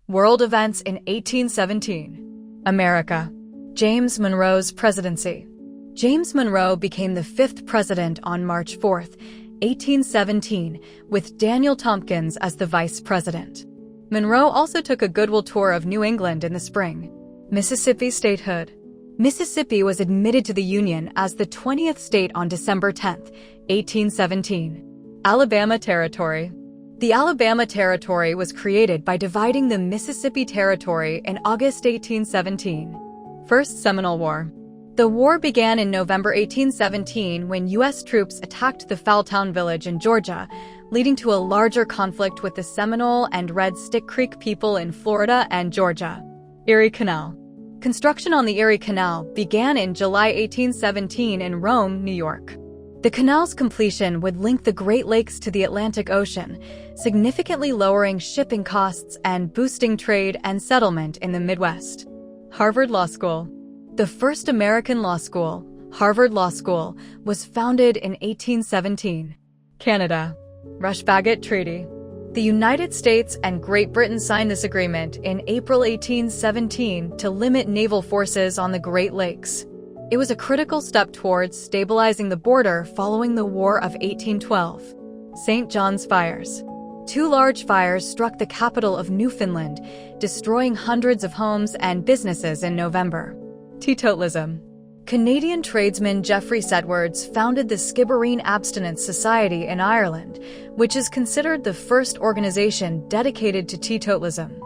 World events in 1817. America. James Monroe's presidency. James Monroe became the 5th president on March 4, 1817, with Daniel Tompkins as the vice president. Monroe also took a goodwill tour of New England in the spring. Mississippi statehood. Mississippi was admitted to the Union as the 20th state on December 10, 1817. Alabama Territory. The Alabama Territory was created by dividing the Mississippi Territory in August 1817. First Seminole War. The war began in November 1817 when U.S. troops attacked the Fowltown village in Georgia, leading to a larger conflict with the Seminole and Red Stick Creek people in Florida and Georgia. Erie Canal. Construction on the Erie Canal began in July 1817 in Rome, New York. The canal's completion would link the Great Lakes to the Atlantic Ocean, significantly lowering shipping costs and boosting trade and settlement in the Midwest. Harvard Law School. The first American law school, Harvard Law School, was founded in 1817. Canada. Rush-Bagot Treaty. The United States and Great Britain signed this agreement in April 1817 to limit naval forces on the Great Lakes. It was a critical step towards stabilizing the border following the War of 1812. St. John's fires. 2 large fires struck the capital of Newfoundland, destroying hundreds of homes and businesses in November. Teetotalism. Canadian tradesman Geoffrey Sedwards founded the Skibbereen Abstinence Society in Ireland, which is considered the first organization dedicated to teetotalism.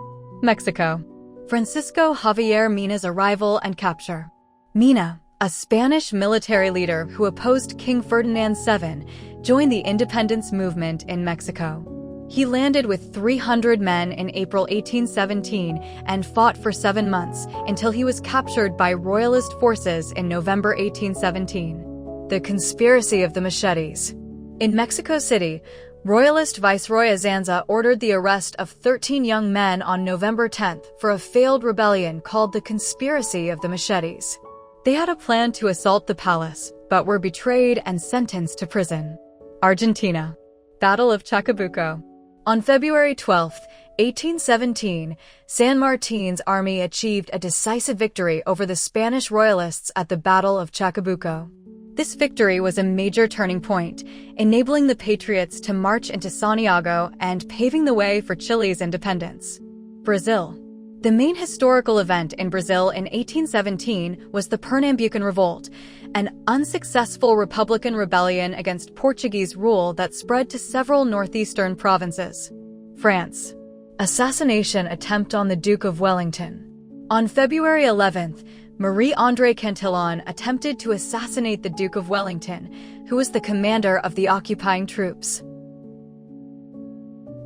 Mexico. Francisco Javier Mina's arrival and capture. Mina, a Spanish military leader who opposed King Ferdinand VII, joined the independence movement in Mexico. He landed with 300 men in April 1817 and fought for 7 months until he was captured by Royalist forces in November 1817. The conspiracy of the Machetes. In Mexico City, Royalist Viceroy Azanza ordered the arrest of 13 young men on November 10th for a failed rebellion called the Conspiracy of the Machetes. They had a plan to assault the palace, but were betrayed and sentenced to prison. Argentina. Battle of Chacabuco. On February 12, 1817, San Martin's army achieved a decisive victory over the Spanish Royalists at the Battle of Chacabuco. This victory was a major turning point, enabling the Patriots to march into Santiago and paving the way for Chile's independence. Brazil. The main historical event in Brazil in 1817 was the Pernambucan Revolt, an unsuccessful Republican rebellion against Portuguese rule that spread to several northeastern provinces. France. Assassination attempt on the Duke of Wellington. On February 11th, Marie-André Cantillon attempted to assassinate the Duke of Wellington, who was the commander of the occupying troops.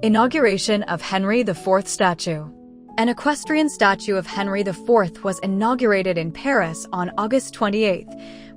Inauguration of Henry IV statue. An equestrian statue of Henry IV was inaugurated in Paris on August 28,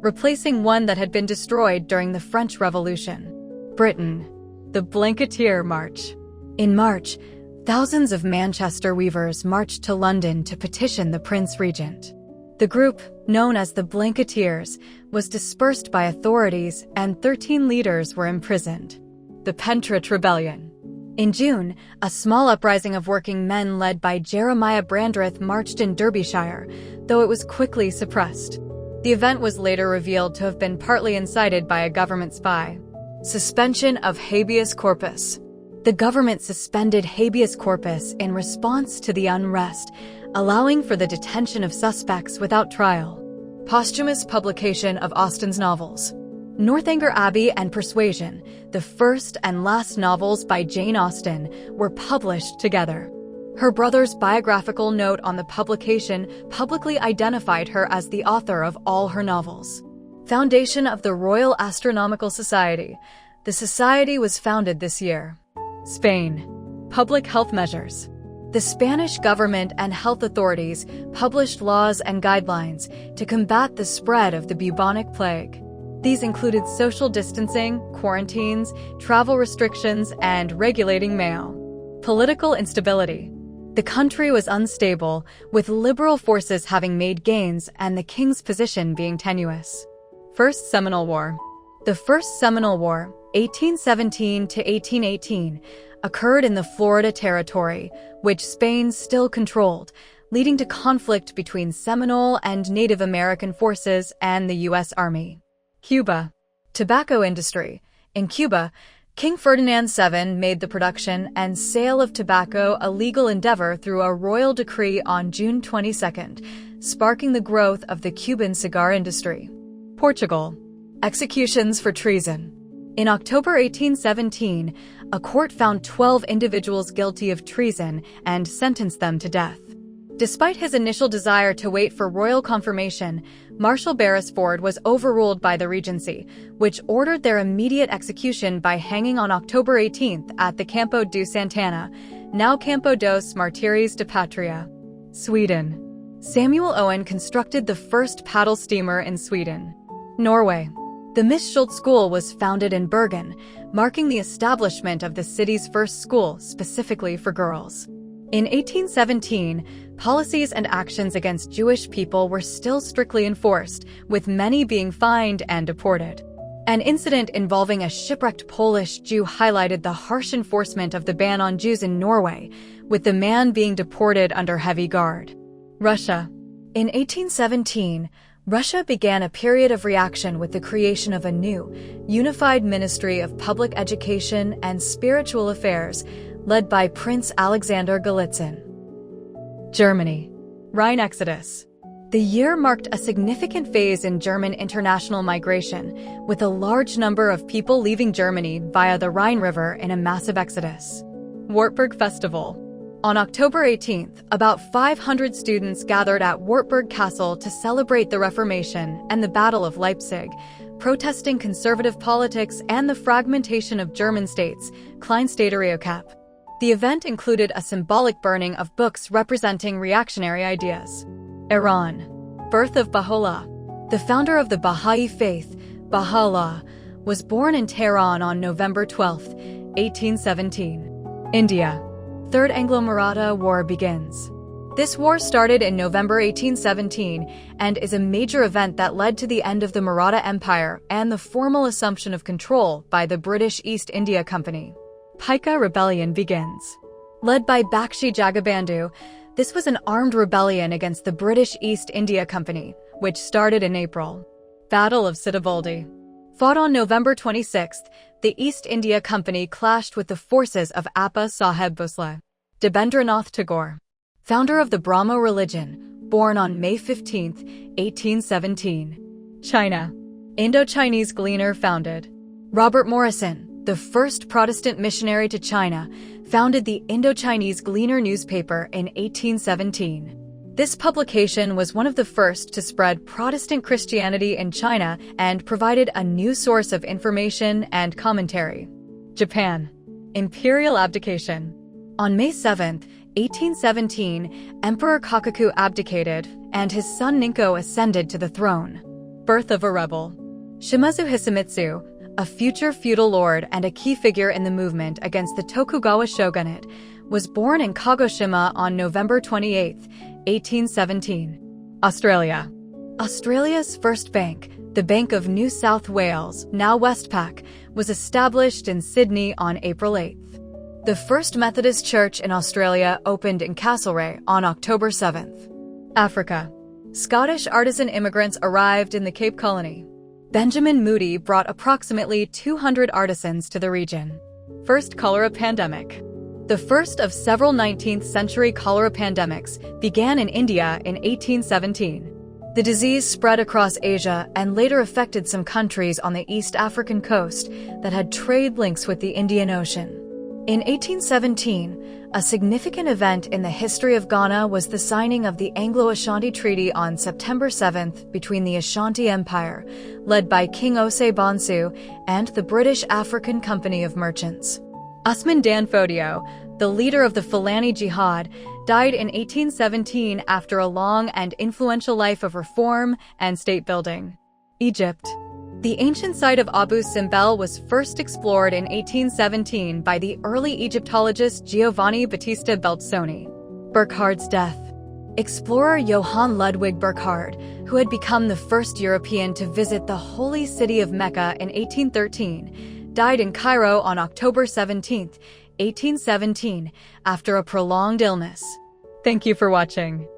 replacing one that had been destroyed during the French Revolution. Britain. The Blanketeer March. In March, thousands of Manchester weavers marched to London to petition the Prince Regent. The group, known as the Blanketeers, was dispersed by authorities and 13 leaders were imprisoned. The Pentrich Rebellion. In June, a small uprising of working men led by Jeremiah Brandreth marched in Derbyshire, though it was quickly suppressed. The event was later revealed to have been partly incited by a government spy. Suspension of Habeas Corpus. The government suspended Habeas Corpus in response to the unrest, allowing for the detention of suspects without trial. Posthumous publication of Austen's novels. Northanger Abbey and Persuasion, the first and last novels by Jane Austen, were published together. Her brother's biographical note on the publication publicly identified her as the author of all her novels. Foundation of the Royal Astronomical Society. The society was founded this year. Spain. Public health measures. The Spanish government and health authorities published laws and guidelines to combat the spread of the bubonic plague. These included social distancing, quarantines, travel restrictions, and regulating mail. Political instability. The country was unstable, with liberal forces having made gains and the king's position being tenuous. First Seminole War. The First Seminole War, 1817 to 1818, occurred in the Florida Territory, which Spain still controlled, leading to conflict between Seminole and Native American forces and the U.S. Army. Cuba. Tobacco industry. In Cuba, King Ferdinand VII made the production and sale of tobacco a legal endeavor through a royal decree on June 22, sparking the growth of the Cuban cigar industry. Portugal. Executions for treason. In October 1817, a court found 12 individuals guilty of treason and sentenced them to death. Despite his initial desire to wait for royal confirmation, Marshal Beresford was overruled by the Regency, which ordered their immediate execution by hanging on October 18th at the Campo do Santana, now Campo dos Martires de Patria. Sweden. Samuel Owen constructed the first paddle steamer in Sweden. Norway. The Miss Schultz School was founded in Bergen, marking the establishment of the city's first school specifically for girls. In 1817, policies and actions against Jewish people were still strictly enforced, with many being fined and deported. An incident involving a shipwrecked Polish Jew highlighted the harsh enforcement of the ban on Jews in Norway, with the man being deported under heavy guard. Russia. In 1817, Russia began a period of reaction with the creation of a new, unified Ministry of Public Education and Spiritual Affairs, led by Prince Alexander Golitsyn. Germany. Rhine Exodus. The year marked a significant phase in German international migration, with a large number of people leaving Germany via the Rhine River in a massive exodus. Wartburg Festival. On October 18th, about 500 students gathered at Wartburg Castle to celebrate the Reformation and the Battle of Leipzig, protesting conservative politics and the fragmentation of German states, Kleinstaaterkap. The event included a symbolic burning of books representing reactionary ideas. Iran. Birth of Baha'u'llah. The founder of the Baha'i faith, Baha'u'llah, was born in Tehran on November 12, 1817. India. Third Anglo-Maratha War begins. This war started in November 1817 and is a major event that led to the end of the Maratha Empire and the formal assumption of control by the British East India Company. Pentrich Rebellion begins. Led by Bakshi Jagabandhu, this was an armed rebellion against the British East India Company, which started in April. Battle of Sitaboldi. Fought on November 26th, the East India Company clashed with the forces of Appa Saheb Bhosle. Debendranath Tagore. Founder of the Brahmo religion, born on May 15, 1817. China. Indo-Chinese gleaner founded. Robert Morrison, the first Protestant missionary to China, founded the Indo-Chinese Gleaner newspaper in 1817. This publication was one of the first to spread Protestant Christianity in China and provided a new source of information and commentary. Japan. Imperial abdication. On May 7, 1817, Emperor Kakaku abdicated, and his son Ninko ascended to the throne. Birth of a rebel. Shimazu Hisamitsu, a future feudal lord and a key figure in the movement against the Tokugawa shogunate, was born in Kagoshima on November 28, 1817. Australia. Australia's first bank, the Bank of New South Wales, now Westpac, was established in Sydney on April 8. The First Methodist Church in Australia opened in Castlereagh on October 7. Africa. Scottish artisan immigrants arrived in the Cape Colony. Benjamin Moody brought approximately 200 artisans to the region. First cholera pandemic. The first of several 19th-century cholera pandemics began in India in 1817. The disease spread across Asia and later affected some countries on the East African coast that had trade links with the Indian Ocean. In 1817, a significant event in the history of Ghana was the signing of the Anglo-Ashanti Treaty on September 7th between the Ashanti Empire, led by King Osei Bonsu, and the British African Company of Merchants. Usman Dan Fodio, the leader of the Fulani Jihad, died in 1817 after a long and influential life of reform and state building. Egypt. The ancient site of Abu Simbel was first explored in 1817 by the early Egyptologist Giovanni Battista Belzoni. Burckhardt's death. Explorer Johann Ludwig Burckhardt, who had become the first European to visit the holy city of Mecca in 1813, died in Cairo on October 17, 1817, after a prolonged illness. Thank you for watching.